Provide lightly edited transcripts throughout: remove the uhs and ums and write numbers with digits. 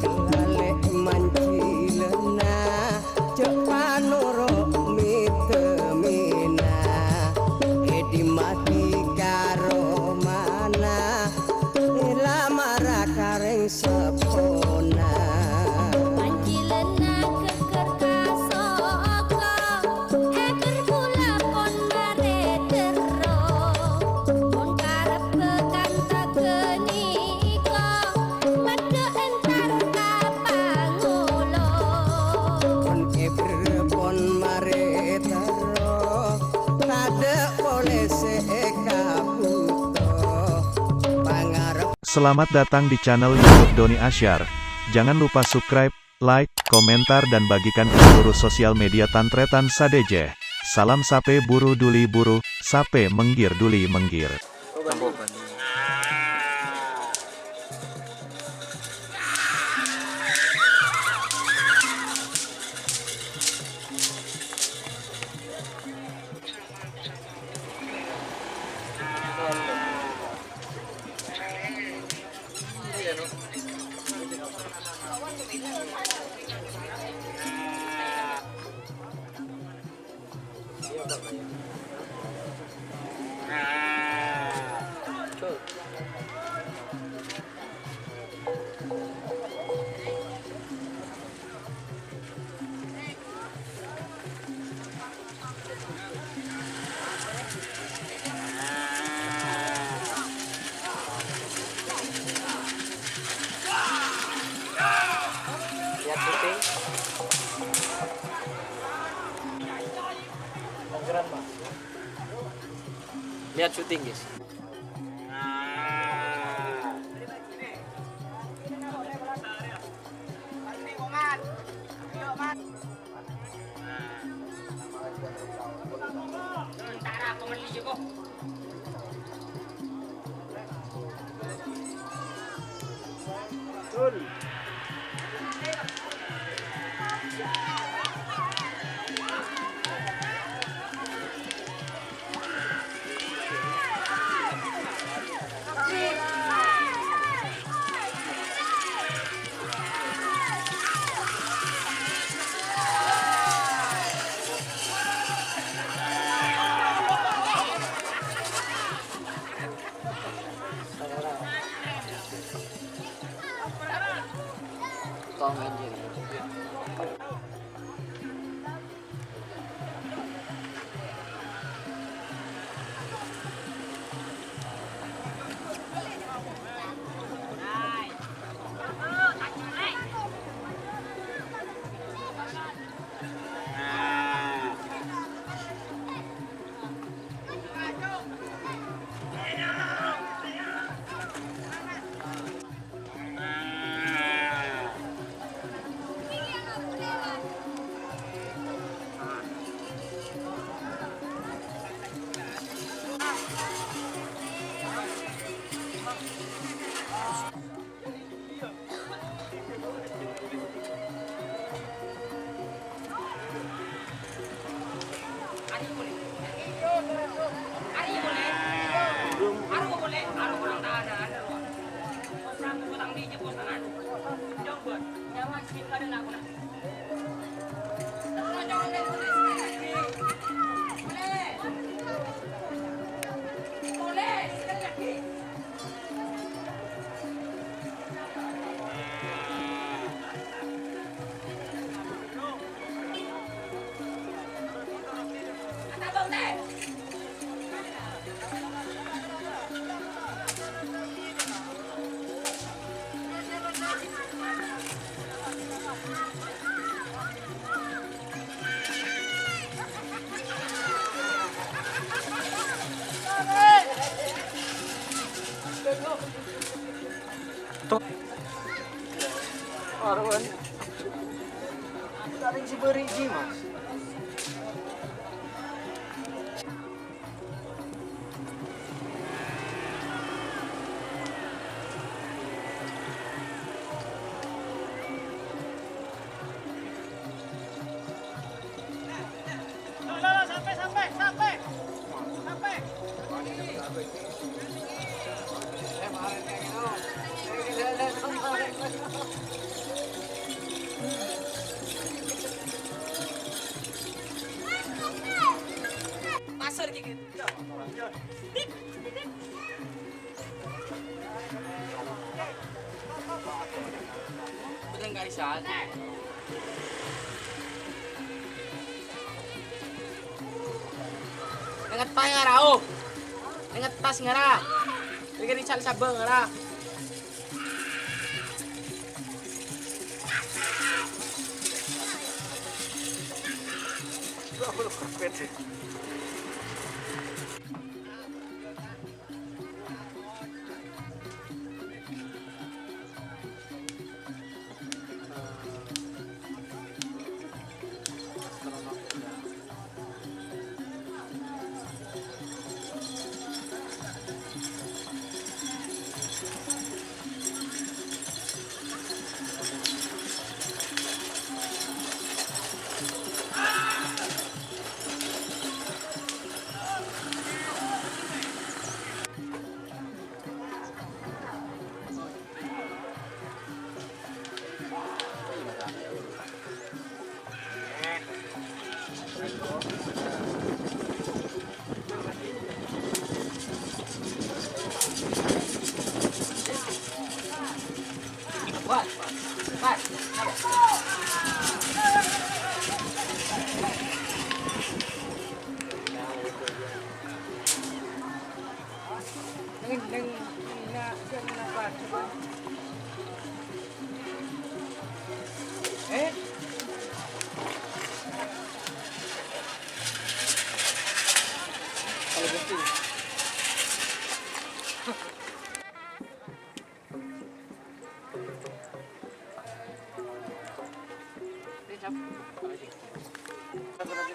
kelale mancilena cek panuro mitemina edi mati karo mana lamara kareng sepona Selamat datang di channel YouTube Doni Asyar. Jangan lupa subscribe, like, komentar dan bagikan ke seluruh sosial media Tantretan Sadeje. Salam sape buru duli buru, sape menggir duli menggir. Lihat syuting. Lihat syuting, guys. Tong anjing. Arwan. Tarik si beriji, Mas. Sampai. Betul nggak Rizal? Ingat pa nga raw. Ingat tas nga ra. Bigyan ni Rizal sabang nga ra.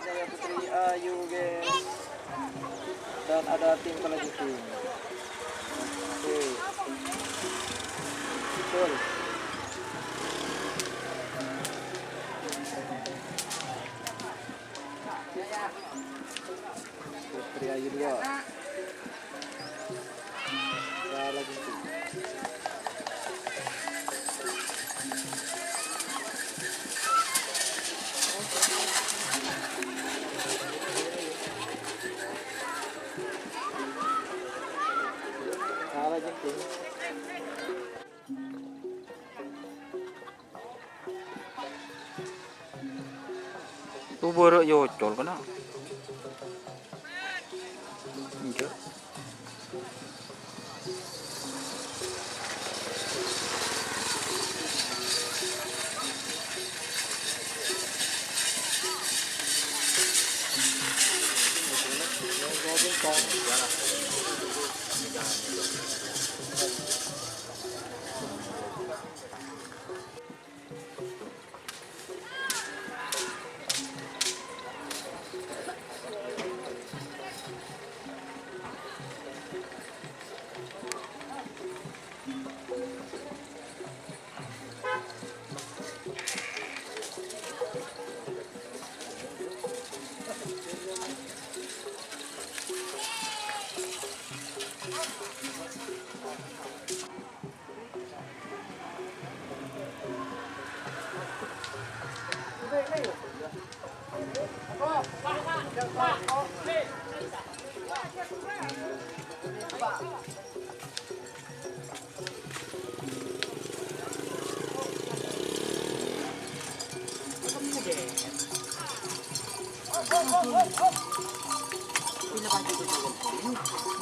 Saya Putri Ayu guys, dan ada tim kelanjutan. Oke, betul. Putri Ayu 2. Saya lagi tim. Salah jengking. Tu baru yocol kena. Enggak. Pinapasok ko